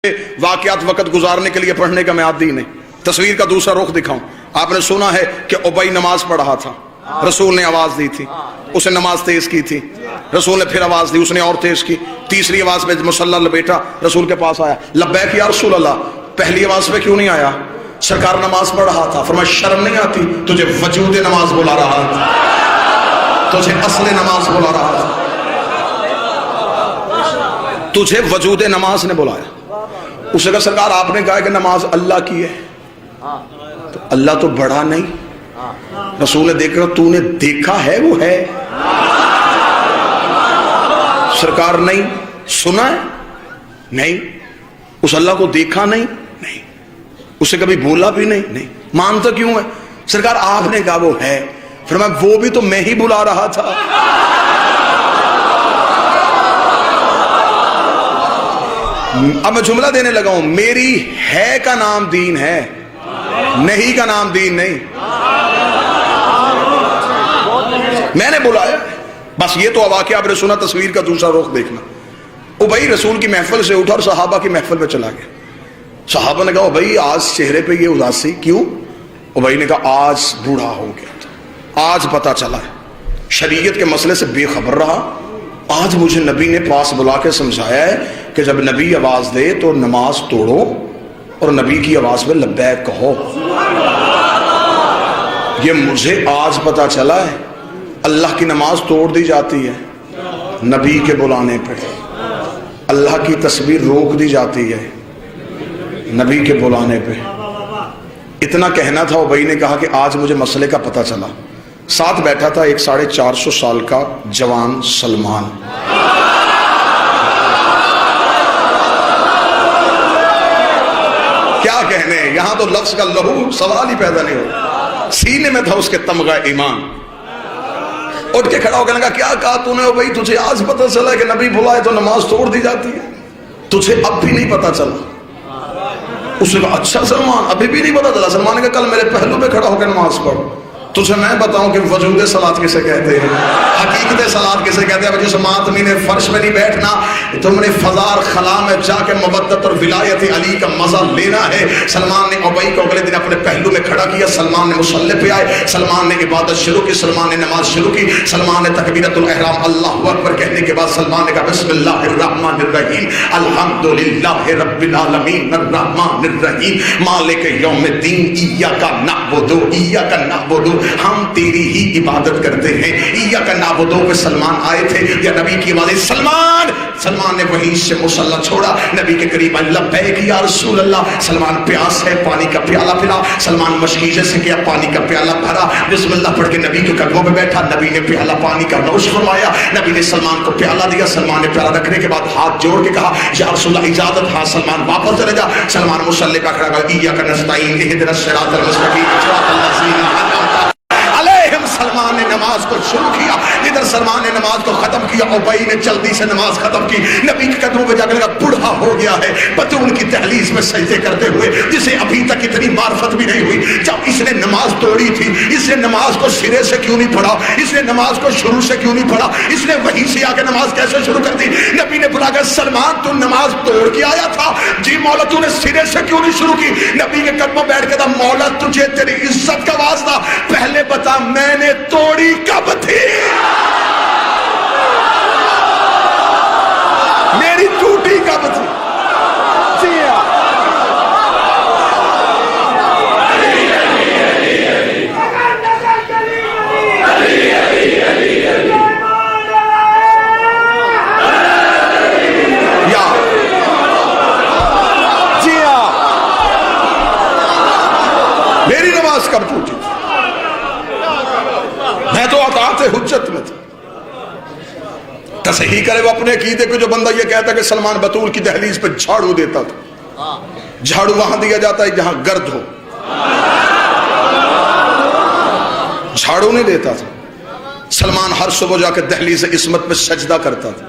واقعات وقت گزارنے کے لیے پڑھنے کا میں عادی نہیں. تصویر کا دوسرا رخ دکھاؤں. آپ نے سنا ہے کہ ابئی نماز پڑھ رہا تھا, رسول نے آواز دی تھی, اس نے نماز تیز کی تھی, رسول نے پھر آواز دی, اس نے اور تیز کی, تیسری آواز پہ مصلی لپیٹا, رسول کے پاس آیا, لبیک یا رسول اللہ. پہلی آواز پہ کیوں نہیں آیا؟ سرکار نماز پڑھ رہا تھا. فرمایا شرم نہیں آتی؟ تجھے وجود نماز بلا رہا تھا, تجھے اصل نماز بلا رہا تھا, تجھے وجود نماز نے بلایا. اس نے کہا سرکار آپ نے کہا کہ نماز اللہ کی ہے, تو اللہ تو بڑا نہیں. رسول نے دیکھا تو نے دیکھا ہے وہ ہے. سرکار نہیں, سنا ہے نہیں, اس اللہ کو دیکھا نہیں, اسے کبھی بولا بھی نہیں, مانتا کیوں ہے؟ سرکار آپ نے کہا وہ ہے. فرمایا وہ بھی تو میں ہی بلا رہا تھا. اب میں جملہ دینے لگا ہوں, میری ہے کا نام دین ہے, نہیں کا نام دین نہیں. میں نے بلایا بس. یہ تو واقعہ آپ نے سنا. تصویر کا دوسرا رخ دیکھنا. ابئی رسول کی محفل سے اٹھا اور صحابہ کی محفل پہ چلا گیا. صحابہ نے کہا ابئی آج چہرے پہ یہ اداسی کیوں؟ ابئی نے کہا آج بوڑھا ہو گیا تھا, آج پتا چلا ہے شریعت کے مسئلے سے بے خبر رہا. آج مجھے نبی نے پاس بلا کے سمجھایا ہے کہ جب نبی آواز دے تو نماز توڑو اور نبی کی آواز میں لبیک کہو. یہ مجھے آج پتا چلا ہے. اللہ کی نماز توڑ دی جاتی ہے نبی کے بلانے پہ, اللہ کی تسبیح روک دی جاتی ہے نبی کے بلانے پہ. اتنا کہنا تھا. ابئی نے کہا کہ آج مجھے مسئلے کا پتا چلا. ساتھ بیٹھا تھا ایک 450 سال کا جوان سلمان. کیا کہنے, یہاں تو لفظ کا لہو سوال ہی پیدا نہیں ہو. سینے میں تھا اس کے تمغہ ایمان. اٹھ کے کھڑا ہو کے لگا کیا کہا تو نے بھائی؟ تجھے آج پتا چلا کہ نبی بلائے تو نماز توڑ دی جاتی ہے, تجھے اب بھی نہیں پتا چلا؟ اس نے کہا اچھا سلمان ابھی بھی نہیں پتا چلا. سلمان نے کہا کل میرے پہلو پہ کھڑا ہو کے نماز پڑھ, تجھے میں بتاؤں کہ وجود صلاۃ کسے کہتے ہیں, حقیقت صلاۃ کسے کہتے ہیں. جس ماتمی نے فرش میں نہیں بیٹھنا, تم نے فضا اور خلا میں جا کے مودت اور ولایت علی کا مزہ لینا ہے. سلمان نے ابئی کو اگلے دن اپنے پہلو میں کھڑا کیا. سلمان نے مصلی پہ آئے, سلمان نے عبادت شروع کی, سلمان نے نماز شروع کی. سلمان نے تکبیرۃ الاحرام اللہ اکبر کہنے کے بعد سلمان نے کہا بسم اللہ الرحمن الرحیم الحمدللہ رب العالمین الرحمن الرحیم مالک یوم الدین ایاک نعبد ایاک نعبد, ہم تیری ہی عبادت کرتے ہیں. ایاک نعبد پہ سلمان آئے تھے یا نبی کی آواز سلمان. سلمان نے وہیں سے مصلی چھوڑا, نبی کے قریب آئے, لبیک یا رسول اللہ. سلمان پیاس ہے, پانی کا پیالہ پلا. سلمان مشکیزے سے کیا, پانی کا پیالہ بھرا, بسم اللہ پڑھ کے نبی کے قدموں پہ بیٹھا. نبی نے پیالہ پانی کا نوش فرمایا. نبی نے سلمان کو پیالہ دیا. سلمان نے پیالہ رکھنے کے بعد ہاتھ جوڑ کے کہا یا رسول اللہ اجازت. ہاں سلمان واپس چلے جا. سلمان مصلی پہ کھڑا کہا ایاک نستعین اہدنا الصراط المستقیم صراط الذین انعمت علیہم. سلمان نے نماز کو شروع کیا. ادھر سلمان نے نماز کو ختم کیا. ابئی نے جلدی سے نماز ختم کی. نبی کے قدموں پہ جا کے لگا بوڑھا ہو گیا ہے بطول کی دہلیز میں سجدے کرتے ہوئے, جسے ابھی تک اتنی معرفت بھی نہیں ہوئی. جب اس نے نماز توڑی تھی, اس نے نماز کو سرے سے کیوں نہیں پڑھا؟ اس نے نماز کو شروع سے کیوں نہیں پڑھا؟ اس نے وہیں سے آ کے نماز کیسے شروع کر دی؟ نبی نے بلا کر سلمان تو نماز توڑ کے آیا تھا, جی مولا تو نے سرے سے کیوں نہیں شروع کی؟ نبی کے قدموں بیٹھ کے تھا مولا تجھے تیری عزت کا واسطہ پہلے بتا میں نے توڑی کب تھی, میری ٹوٹی کب تھی؟ میری نماز کب ٹوٹی؟ میں تو اطاعت حجت میں تھا. تصحیح کرے وہ اپنے عقیدے کو. جو بندہ یہ کہتا ہے کہ سلمان بطول کی دہلیز پہ جھاڑو دیتا تھا, جھاڑو وہاں دیا جاتا ہے جہاں گرد ہو, جھاڑو نہیں دیتا تھا. سلمان ہر صبح جا کے دہلیز عصمت پہ سجدہ کرتا تھا.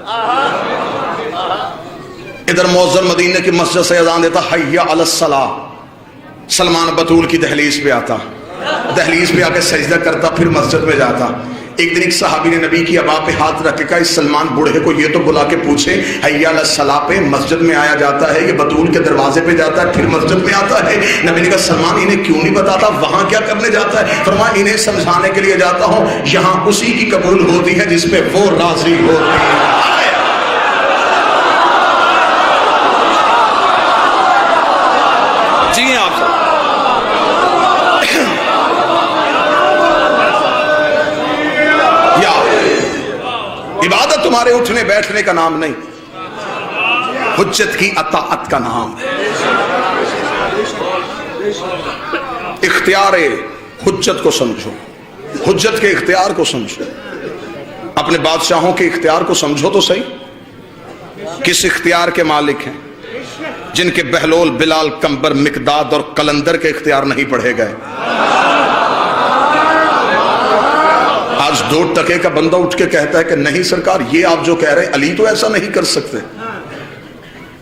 ادھر مؤذن مدینے کی مسجد سے اذان دیتا حی علی الصلاۃ. سلمان بطول کی دہلیز پہ آتا, دہلیز پہ آ کے سجدہ کرتا, پھر مسجد میں جاتا. ایک دن ایک صحابی نے نبی کی ابا پہ ہاتھ رکھ کے کہا اس سلمان بوڑھے کو یہ تو بلا کے پوچھے حی علی الصلاۃ پہ مسجد میں آیا جاتا ہے، یہ بطول کے دروازے پہ جاتا ہے پھر مسجد میں آتا ہے؟ نبی نے کہا سلمان انہیں کیوں نہیں بتاتا وہاں کیا کرنے جاتا ہے؟ فرمایا انہیں سمجھانے کے لیے جاتا ہوں یہاں اسی کی قبول ہوتی ہے جس پہ وہ راضی ہوتی ہے۔ جی آپ سب عبادت تمہارے اٹھنے بیٹھنے کا نام نہیں، حجت کی اطاعت کا نام ہے۔ اختیار حجت کو سمجھو، حجت کے اختیار کو سمجھو، اپنے بادشاہوں کے اختیار کو سمجھو تو صحیح، کس اختیار کے مالک ہیں؟ جن کے بہلول، بلال، کمبر، مقداد اور قلندر کے اختیار نہیں پڑھے گئے۔ آج 2 ٹکے کا بندہ اٹھ کے کہتا ہے کہ نہیں سرکار یہ آپ جو کہہ رہے ہیں علی تو ایسا نہیں کر سکتے،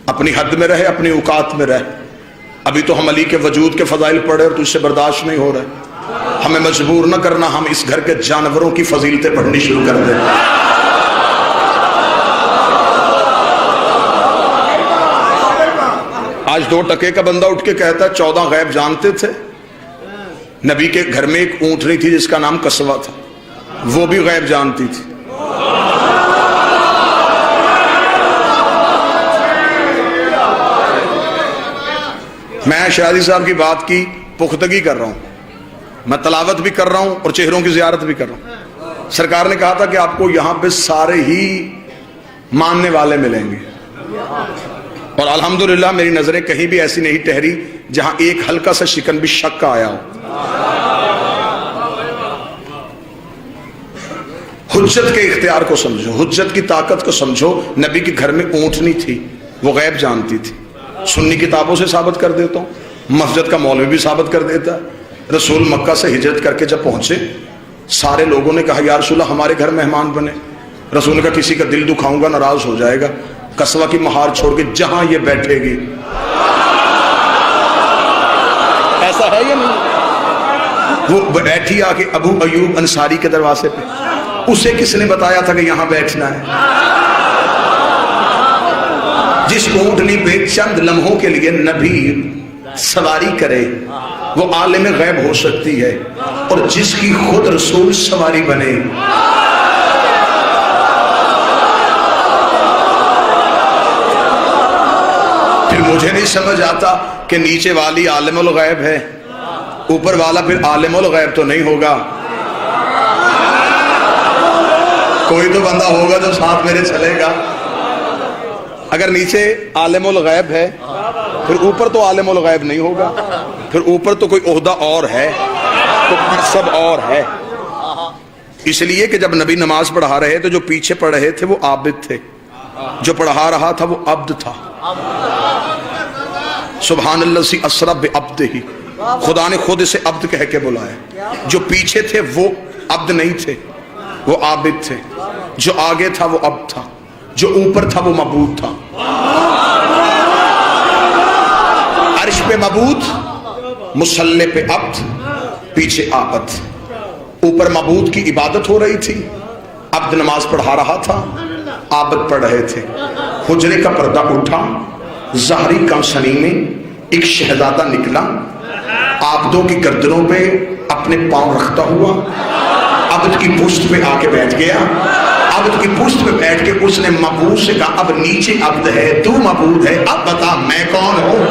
اپنی حد میں رہے، اپنی اوقات میں رہے۔ ابھی تو ہم علی کے وجود کے فضائل پڑھے اور تو اس سے برداشت نہیں ہو رہے، ہمیں مجبور نہ کرنا، ہم اس گھر کے جانوروں کی فضیلتیں پڑھنی شروع کر دیں۔ آج 2 ٹکے کا بندہ اٹھ کے کہتا ہے 14 غیب جانتے تھے؟ نبی کے گھر میں ایک اونٹنی تھی جس کا نام قصوہ تھا، وہ بھی غیب جانتی تھی۔ میں شہزادی صاحب کی بات کی پختگی کر رہا ہوں، میں تلاوت بھی کر رہا ہوں اور چہروں کی زیارت بھی کر رہا ہوں۔ سرکار نے کہا تھا کہ آپ کو یہاں پہ سارے ہی ماننے والے ملیں گے، اور الحمدللہ میری نظریں کہیں بھی ایسی نہیں ٹھہری جہاں ایک ہلکا سا شکن بھی شک کا آیا ہو۔ حجت کے اختیار کو سمجھو، حجت کی طاقت کو سمجھو۔ نبی کے گھر میں اونٹنی تھی، وہ غیب جانتی تھی۔ سنی کتابوں سے ثابت کر دیتا ہوں، مسجد کا مولوی بھی ثابت کر دیتا ہے۔ رسول مکہ سے ہجرت کر کے جب پہنچے، سارے لوگوں نے کہا یا رسول اللہ ہمارے گھر مہمان بنے۔ رسول نے کہا کسی کا دل دکھاؤں گا ناراض ہو جائے گا، قصوہ کی مہار چھوڑ کے جہاں یہ بیٹھے گی۔ ایسا ہے یا نہیں؟ وہ بیٹھی آ کے ابو ایوب انصاری کے دروازے پہ، اسے کس نے بتایا تھا کہ یہاں بیٹھنا ہے؟ جس اونٹنی پہ چند لمحوں کے لیے نبی سواری کرے وہ عالم غیب ہو سکتی ہے، اور جس کی خود رسول سواری بنے۔ پھر مجھے نہیں سمجھ آتا کہ نیچے والی عالم الغیب ہے، اوپر والا پھر عالم الغیب تو نہیں ہوگا؟ کوئی تو بندہ ہوگا جو ساتھ میرے چلے گا۔ اگر نیچے عالم الغیب ہے پھر اوپر تو عالم الغیب نہیں ہوگا، پھر اوپر تو کوئی عہدہ اور ہے، تو منصب اور ہے۔ اس لیے کہ جب نبی نماز پڑھا رہے تو جو پیچھے پڑھ رہے تھے وہ عابد تھے، جو پڑھا رہا تھا وہ عبد تھا۔ سبحان اللہ سی اسرا بعبدہ، خدا نے خود اسے عبد کہہ کے بلایا۔ جو پیچھے تھے وہ عبد نہیں تھے، وہ عابد تھے۔ جو آگے تھا وہ عبد تھا، جو اوپر تھا وہ معبود تھا۔ عرش پہ معبود، مصلی پہ عبد، پیچھے عابد۔ اوپر معبود کی عبادت ہو رہی تھی، عبد نماز پڑھا رہا تھا، عابد پڑھ رہے تھے۔ حجرے کا پردہ اٹھا، ظاہری کمسنی میں ایک شہزادہ نکلا، عابدوں کی گردنوں پہ اپنے پاؤں رکھتا ہوا، عبد کی پشت پہ آ کے بیٹھ گیا۔ عبد کی پشت پہ بیٹھ کے اس نے معبود سے کہا اب نیچے عبد ہے، تو معبود ہے، اب بتا میں کون ہوں؟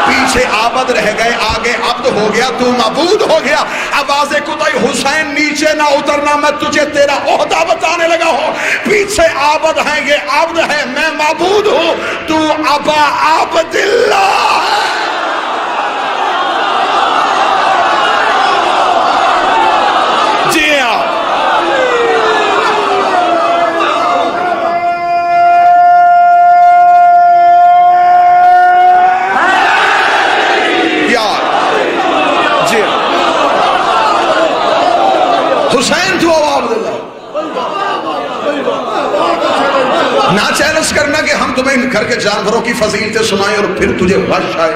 پیچھے عابد رہ گئے، آگے عبد ہو گیا، تو معبود ہو گیا۔ آواز قطعی حسین نیچے نہ اترنا، میں تجھے تیرا عہدہ بتانے لگا ہوں۔ پیچھے عابد ہیں، یہ عبد ہے، میں معبود ہوں، تو ابا عبد اللہ۔ جی ہاں، حسین تو عبد اللہ۔ نہ چیلنج کرنا کہ ہم تمہیں گھر کے جانوروں کی فضیلتیں سنائیں اور پھر تجھے غش آئے۔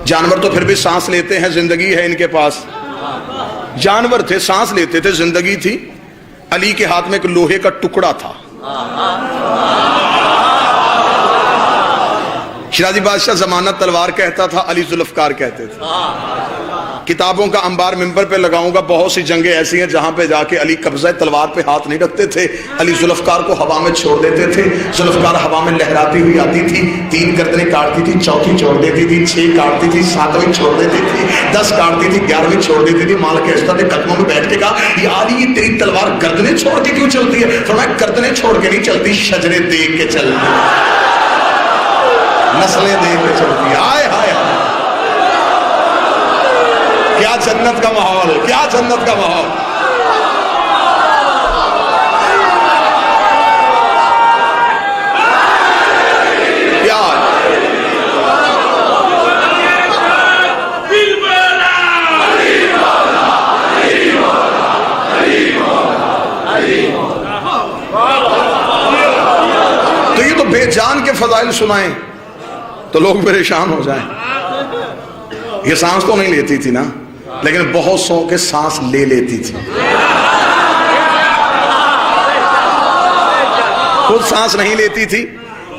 جانور تو پھر بھی سانس لیتے ہیں، زندگی ہے ان کے پاس، جانور تھے، سانس لیتے تھے، زندگی تھی. علی کے ہاتھ میں ایک لوہے کا ٹکڑا تھا. شیرازی بادشاہ زمانہ تلوار کہتا تھا، علی ذوالفقار کہتے تھے. کتابوں کا انبار ممبر پہ لگاؤں گا. بہت سی جنگیں ایسی ہیں جہاں پہ جا کے علی قبضہ تلوار پہ ہاتھ نہیں رکھتے تھے. علی ذوالفقار کو ہوا میں چھوڑ دیتے تھے. ذوالفقار ہوا میں لہراتی ہوئی آتی تھی، 3 گردنیں کاٹتی تھی، 4تھی چھوڑ دیتی تھی، 6 کاٹتی تھی، 7ویں چھوڑ دیتی تھی، 10 کاٹتی تھی، 11ویں چھوڑ دیتی تھی. مال کے نے قدموں میں بیٹھ کے کہا، یا علی یہ تیری تلوار گردنیں چھوڑ کے کیوں چلتی ہے؟ فرمایا گردنیں چھوڑ کے نہیں چلتی، شجرے دیکھ کے چلتی، نسلیں دیکھ کے چلتی. آئے ہائے ہائے، کیا جنت کا ماحول، کیا جنت کا ماحول. کیا تو یہ تو بے جان کے فضائل سنائیں تو لوگ پریشان ہو جائیں. یہ سانس تو نہیں لیتی تھی نا، لیکن بہت سو کے سانس لے لیتی تھی. خود سانس نہیں لیتی تھی،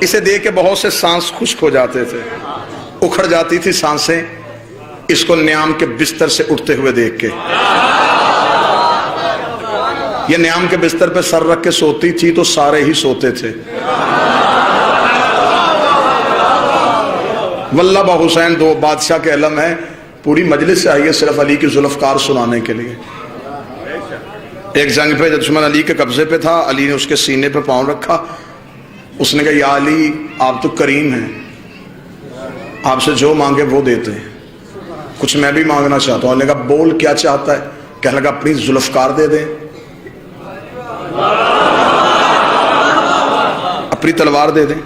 اسے دیکھ کے بہت سے سانس خشک ہو جاتے تھے، اکھڑ جاتی تھی سانسیں اس کو نیام کے بستر سے اٹھتے ہوئے دیکھ کے. یہ نیام کے بستر پہ سر رکھ کے سوتی تھی تو سارے ہی سوتے تھے. واللہ با حسین 2 بادشاہ کے علم ہے، پوری مجلس سے آئی ہے صرف علی کی ذوالفقار سنانے کے لیے. ایک جنگ پہ دشمن علی کے قبضے پہ تھا، علی نے اس کے سینے پہ پاؤں رکھا. اس نے کہا، یا علی آپ تو کریم ہیں، آپ سے جو مانگے وہ دیتے ہیں، کچھ میں بھی مانگنا چاہتا ہوں. علی نے کہا، بول کیا چاہتا ہے؟ کہنے لگا اپنی ذوالفقار دے دیں، اپنی تلوار دے دیں.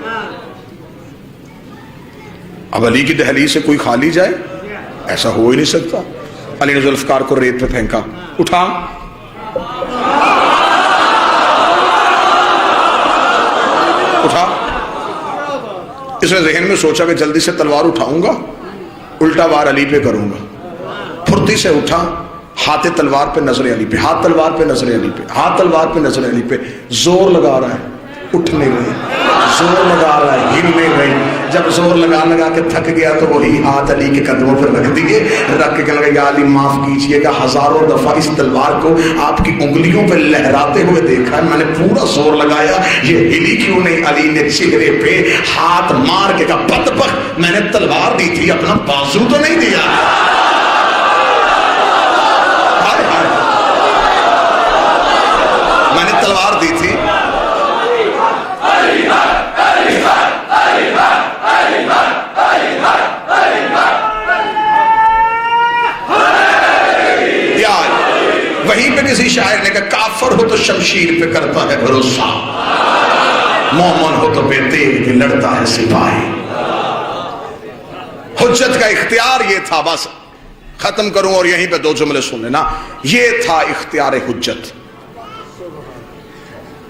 اب علی کی دہلیز سے کوئی خالی جائے، ایسا ہو ہی نہیں سکتا. علی نے ذوالفقار کو ریت پہ پھینکا، اٹھا. اٹھا. اس نے ذہن میں سوچا کہ جلدی سے تلوار اٹھاؤں گا، الٹا وار علی پہ کروں گا. پھرتی سے اٹھا، ہاتھ تلوار پہ نظر علی پہ، ہاتھ تلوار پہ نظر علی پہ، ہاتھ تلوار پہ نظر علی پہ. زور لگا رہا ہے، اٹھ نہیں گئی. زور لگا رہا ہے، ہل نہیں گئی. جب زور لگا کے تھک گیا تو وہی ہاتھ علی کے قدموں پر رکھ دیے. رکھ کے کہنے لگا، یا علی معاف کیجئے گا، ہزاروں دفعہ اس تلوار کو آپ کی انگلیوں پہ لہراتے ہوئے دیکھا ہے، میں نے پورا زور لگایا، یہ ہلی کیوں نہیں؟ علی نے چہرے پہ ہاتھ مار کے کہا، بدبخت، میں نے تلوار دی تھی، اپنا بازو تو نہیں دیا. میں نے تلوار دی تھی. وہیں پہ کسی شاعر نے کہا، کافر ہو تو شمشیر پہ کرتا ہے بھروسہ، مومن ہو تو بے تیغ کے لڑتا ہے سپاہی. حجت کا اختیار یہ تھا. بس ختم کروں اور یہیں پہ 2 جملے سن لینا. یہ تھا اختیار حجت.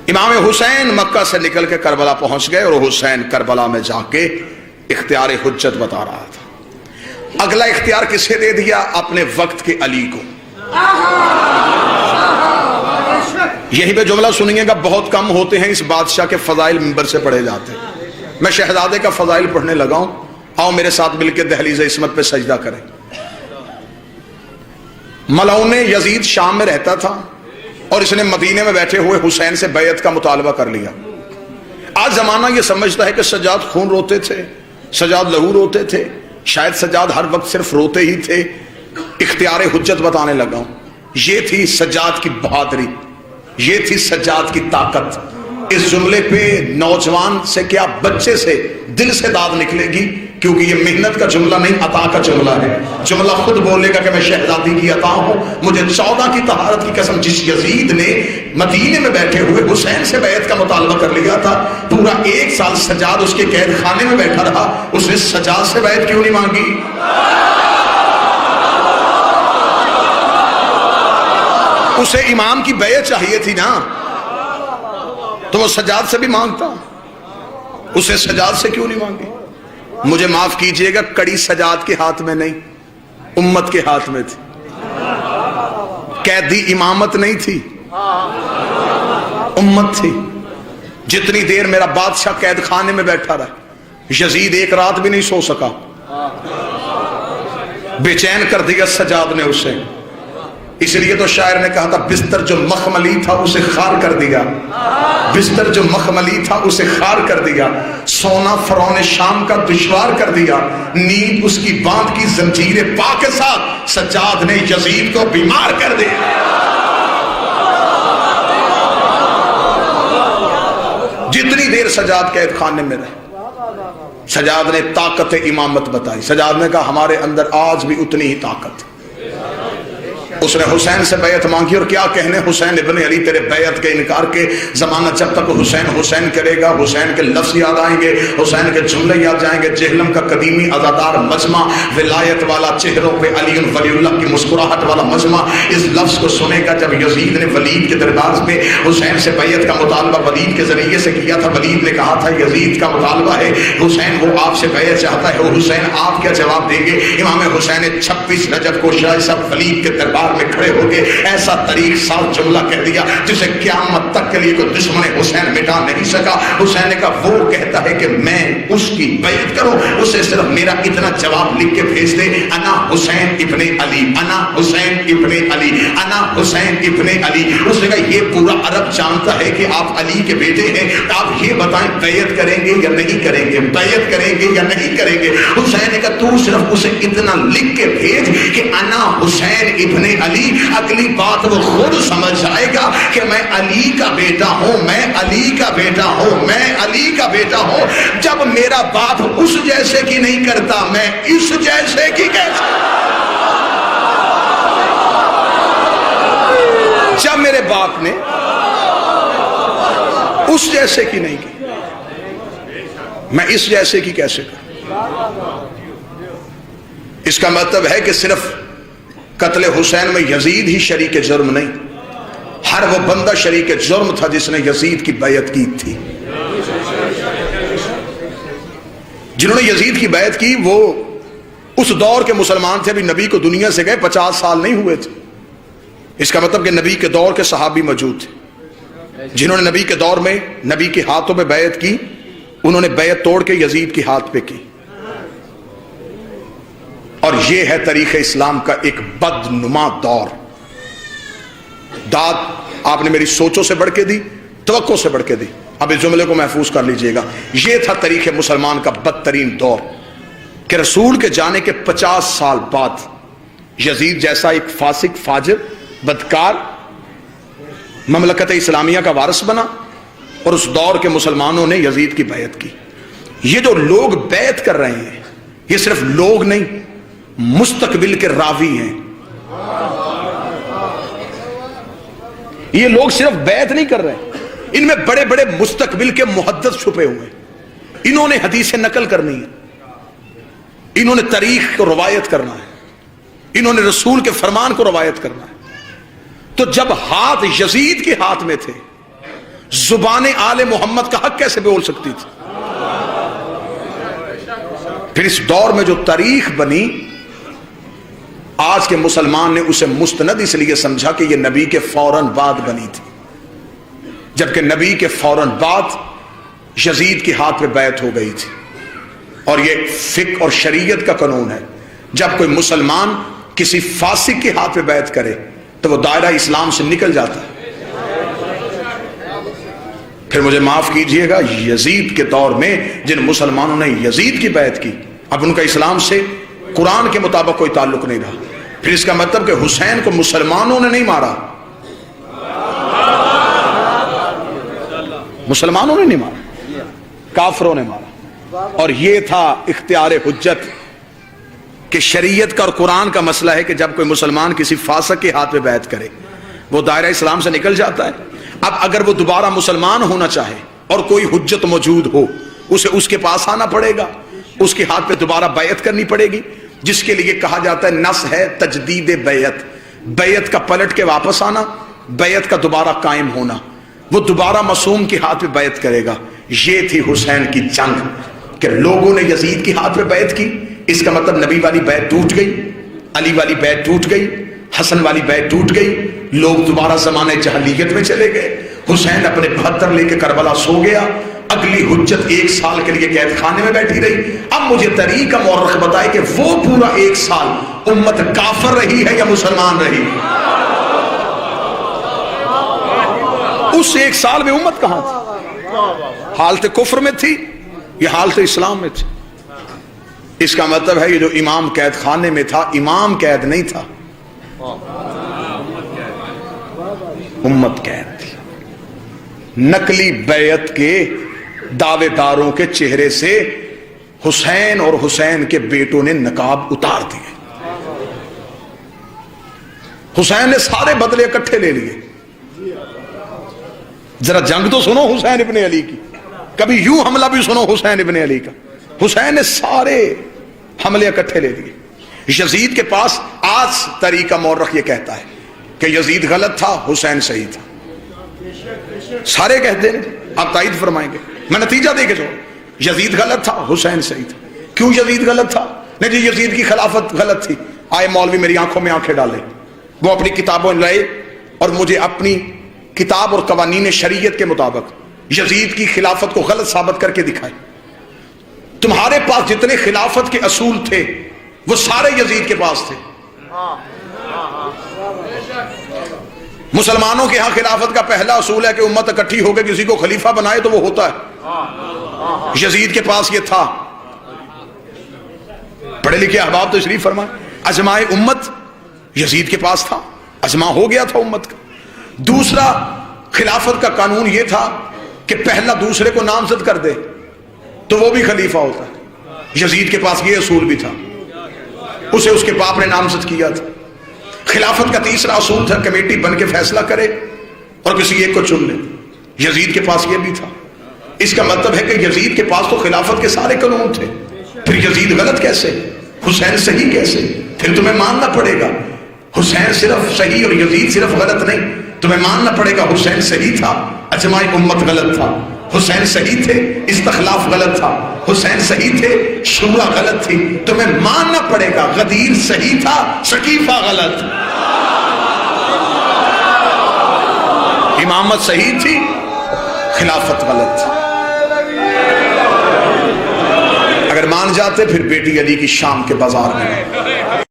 امام حسین مکہ سے نکل کے کربلا پہنچ گئے اور حسین کربلا میں جا کے اختیار حجت بتا رہا تھا. اگلا اختیار کسے دے دیا؟ اپنے وقت کے علی کو. یہی پہ جملہ سنیے گا، بہت کم ہوتے ہیں اس بادشاہ کے فضائل منبر سے پڑھے جاتے ہیں. میں شہزادے کا فضائل پڑھنے لگا ہوں، آؤ میرے ساتھ مل کے دہلیز عصمت پہ سجدہ کریں. ملعون یزید شام میں رہتا تھا اور اس نے مدینے میں بیٹھے ہوئے حسین سے بیعت کا مطالبہ کر لیا. آج زمانہ یہ سمجھتا ہے کہ سجاد خون روتے تھے، سجاد لہو روتے تھے، شاید سجاد ہر وقت صرف روتے ہی تھے. اختیار حجت بتانے لگا ہوں. یہ تھی سجاد کی بہادری، یہ تھی سجاد کی طاقت. اس جملے پہ نوجوان سے کیا بچے سے دل سے داد نکلے گی، کیونکہ یہ محنت کا جملہ نہیں، عطا کا جملہ ہے. جملہ خود بولے گا کہ میں شہزادی کی عطا ہوں. مجھے 14 کی طہارت کی قسم، جس یزید نے مدینے میں بیٹھے ہوئے حسین سے بیعت کا مطالبہ کر لیا تھا، پورا 1 سال سجاد اس کے قید خانے میں بیٹھا رہا، اس نے سجاد سے بیعت کیوں نہیں مانگی؟ اسے امام کی بیعت چاہیے تھی نا، تو وہ سجاد سے بھی مانگتا، اسے سجاد سے کیوں نہیں مانگی؟ مجھے معاف کیجئے گا، کڑی سجاد کے ہاتھ میں نہیں، امت کے ہاتھ میں تھی. قیدی امامت نہیں تھی، امت تھی. جتنی دیر میرا بادشاہ قید خانے میں بیٹھا رہا، یزید ایک رات بھی نہیں سو سکا، بے چین کر دیا سجاد نے اسے. اس لیے تو شاعر نے کہا تھا بستر جو مخملی تھا اسے خار کر دیا، بستر جو مخملی تھا اسے خار کر دیا، سونا فرعون شام کا دشوار کر دیا، نیند اس کی باندھ کی زنجیر پا کے ساتھ سجاد نے یزید کو بیمار کر دیا. جتنی دیر سجاد قید خانے میں رہے، سجاد نے طاقت امامت بتائی. سجاد نے کہا ہمارے اندر آج بھی اتنی ہی طاقت. اس نے حسین سے بیعت مانگی، اور کیا کہنے حسین ابن علی تیرے بیعت کے انکار کے. زمانہ جب تک حسین حسین کرے گا، حسین کے لفظ یاد آئیں گے، حسین کے جملے یاد جائیں گے. جہلم کا قدیمی ازادار مجمع، ولایت والا چہروں پہ علی ولی اللہ کی مسکراہٹ والا مجمع اس لفظ کو سنے گا. جب یزید نے ولید کے دربار پہ حسین سے بیعت کا مطالبہ ولید کے ذریعے سے کیا تھا، ولید نے کہا تھا یزید کا مطالبہ ہے حسین وہ آپ سے بیعت چاہتا ہے، اور حسین آپ کیا جواب دیں گے؟ امام حسین نے 26 رجب کو شاہ صاحب ولید کے دربار میں کھڑے ہو کے ایسا طریق ساز جملہ کہہ دیا جسے قیامت تک کے لیے کوئی دشمن حسین مٹا نہیں سکا. حسین نے کہا وہ کہتا ہے کہ میں اس کی بیعت کروں، اسے صرف میرا اتنا جواب لکھ کے بھیج دے، انا حسین ابن علی، انا حسین ابن علی، انا حسین ابن علی. اس نے کہا یہ پورا عرب جانتا ہے کہ آپ علی کے بیٹے ہیں، آپ یہ بتائیں بیعت کریں گے یا نہیں کریں گے، بیعت کریں گے یا نہیں کریں گے. حسین نے کہا تو صرف اسے اتنا لکھ کے بھیج کہ انا حسین ابن علی. اگلی بات وہ خود سمجھ جائے گا کہ میں علی کا بیٹا ہوں، میں علی کا بیٹا ہوں، میں علی کا بیٹا ہوں. جب میرا باپ اس جیسے کی نہیں کرتا، میں اس جیسے کی کیسے؟ جب میرے باپ نے اس جیسے کی نہیں کی، میں اس جیسے کی کیسے کروں؟ اس کا مطلب ہے کہ صرف قتل حسین میں یزید ہی شریک جرم نہیں، ہر وہ بندہ شریک جرم تھا جس نے یزید کی بیعت کی تھی. جنہوں نے یزید کی بیعت کی وہ اس دور کے مسلمان تھے، ابھی نبی کو دنیا سے گئے 50 سال نہیں ہوئے تھے. اس کا مطلب کہ نبی کے دور کے صحابی موجود تھے جنہوں نے نبی کے دور میں نبی کے ہاتھوں پہ بیعت کی، انہوں نے بیعت توڑ کے یزید کے ہاتھ پہ کی. اور یہ ہے تاریخ اسلام کا ایک بدنما دور. داد آپ نے میری سوچوں سے بڑھ کے دی، توقع سے بڑھ کے دی. اب اس جملے کو محفوظ کر لیجئے گا. یہ تھا تاریخ مسلمان کا بدترین دور کہ رسول کے جانے کے 50 سال بعد یزید جیسا ایک فاسق، فاجر، بدکار مملکت اسلامیہ کا وارث بنا، اور اس دور کے مسلمانوں نے یزید کی بیعت کی. یہ جو لوگ بیعت کر رہے ہیں یہ صرف لوگ نہیں، مستقبل کے راوی ہیں. یہ لوگ صرف بیعت نہیں کر رہے، ان میں بڑے بڑے مستقبل کے محدث چھپے ہوئے ہیں. انہوں نے حدیث نقل کرنی ہے، انہوں نے تاریخ کو روایت کرنا ہے، انہوں نے رسول کے فرمان کو روایت کرنا ہے. تو جب ہاتھ یزید کے ہاتھ میں تھے، زبان آل محمد کا حق کیسے بول سکتی تھی؟ پھر اس دور میں جو تاریخ بنی، آج کے مسلمان نے اسے مستند اس لیے سمجھا کہ یہ نبی کے فوراً بعد بنی تھی، جبکہ نبی کے فوراً بعد یزید کے ہاتھ پہ بیعت ہو گئی تھی. اور یہ فقہ اور شریعت کا قانون ہے، جب کوئی مسلمان کسی فاسق کے ہاتھ پہ بیعت کرے تو وہ دائرہ اسلام سے نکل جاتا ہے. پھر مجھے معاف کیجئے گا، یزید کے دور میں جن مسلمانوں نے یزید کی بیعت کی، اب ان کا اسلام سے قرآن کے مطابق کوئی تعلق نہیں رہا. پھر اس کا مطلب کہ حسین کو مسلمانوں نے نہیں مارا، مسلمانوں نے نہیں مارا، کافروں نے مارا. اور یہ تھا اختیار حجت کہ شریعت کا اور قرآن کا مسئلہ ہے کہ جب کوئی مسلمان کسی فاسق کے ہاتھ پہ بیعت کرے وہ دائرہ اسلام سے نکل جاتا ہے. اب اگر وہ دوبارہ مسلمان ہونا چاہے اور کوئی حجت موجود ہو، اسے اس کے پاس آنا پڑے گا، اس کے ہاتھ پہ دوبارہ بیعت کرنی پڑے گی، جس کے لیے کہا جاتا ہے نص ہے تجدید بیعت. بیعت کا پلٹ کے واپس آنا، بیعت کا دوبارہ قائم ہونا. وہ دوبارہ معصوم کے ہاتھ پہ بیعت کرے گا. یہ تھی حسین کی جنگ کہ لوگوں نے یزید کے ہاتھ پہ بیعت کی. اس کا مطلب نبی والی بیعت ٹوٹ گئی، علی والی بیعت ٹوٹ گئی، حسن والی بیعت ٹوٹ گئی، لوگ دوبارہ زمانے جہلیت میں چلے گئے، حسین اپنے 72 لے کے کربلا سو گیا، اگلی حجت 1 سال کے لیے قید خانے میں بیٹھی رہی۔ اب مجھے طریقہ مورخ بتائے کہ وہ پورا 1 سال امت کافر رہی ہے یا مسلمان رہی؟ اس 1 سال میں امت کہاں تھی؟ حالت کفر میں تھی یا حالت اسلام میں تھی؟ اس کا مطلب ہے یہ جو امام قید خانے میں تھا، امام قید نہیں تھا، امت قید تھی۔ نقلی بیعت کے دعوے داروں کے چہرے سے حسین اور حسین کے بیٹوں نے نقاب اتار دیے۔ حسین نے سارے بدلے اکٹھے لے لیے۔ ذرا جنگ تو سنو حسین ابن علی کی، کبھی یوں حملہ بھی سنو حسین ابن علی کا۔ حسین نے سارے حملے اکٹھے لے لیے۔ یزید کے پاس آج طریقہ مورخ یہ کہتا ہے کہ یزید غلط تھا، حسین صحیح تھا۔ سارے کہتے ہیں، آپ تائید فرمائیں گے، میں نتیجہ دے کے چھوڑ، یزید غلط تھا، حسین صحیح تھا۔ کیوں یزید غلط تھا؟ نہیں جی یزید کی خلافت غلط تھی، آئے مولوی میری آنکھوں میں آنکھیں ڈالے، وہ اپنی کتابوں لائے اور مجھے اپنی کتاب اور قوانین شریعت کے مطابق یزید کی خلافت کو غلط ثابت کر کے دکھائے۔ تمہارے پاس جتنے خلافت کے اصول تھے وہ سارے یزید کے پاس تھے۔ مسلمانوں کے ہاں خلافت کا پہلا اصول ہے کہ امت اکٹھی ہو کے کسی کو خلیفہ بنائے تو وہ ہوتا ہے، یزید کے پاس یہ تھا۔ پڑھے لکھے احباب تشریف فرمائے، اجماع امت یزید کے پاس تھا، اجماع ہو گیا تھا امت کا۔ دوسرا خلافت کا قانون یہ تھا کہ پہلا دوسرے کو نامزد کر دے تو وہ بھی خلیفہ ہوتا ہے، یزید کے پاس یہ اصول بھی تھا، اسے اس کے باپ نے نامزد کیا تھا۔ خلافت کا تیسرا اصول تھا کمیٹی بن کے فیصلہ کرے اور کسی ایک کو چن لے، یزید کے پاس یہ بھی تھا۔ اس کا مطلب ہے کہ یزید کے پاس تو خلافت کے سارے قانون تھے، پھر یزید غلط کیسے، حسین صحیح کیسے؟ پھر تمہیں ماننا پڑے گا حسین صرف صحیح اور یزید صرف غلط نہیں، تمہیں ماننا پڑے گا حسین صحیح تھا، اجماع امت غلط تھا، حسین صحیح تھے، استخلاف غلط تھا، حسین صحیح تھے، شورا غلط تھی، تمہیں ماننا پڑے گا غدیر صحیح تھا، سقیفہ غلط، امامت صحیح تھی، خلافت غلط تھی۔ اگر مان جاتے پھر بیٹی علی کی شام کے بازار میں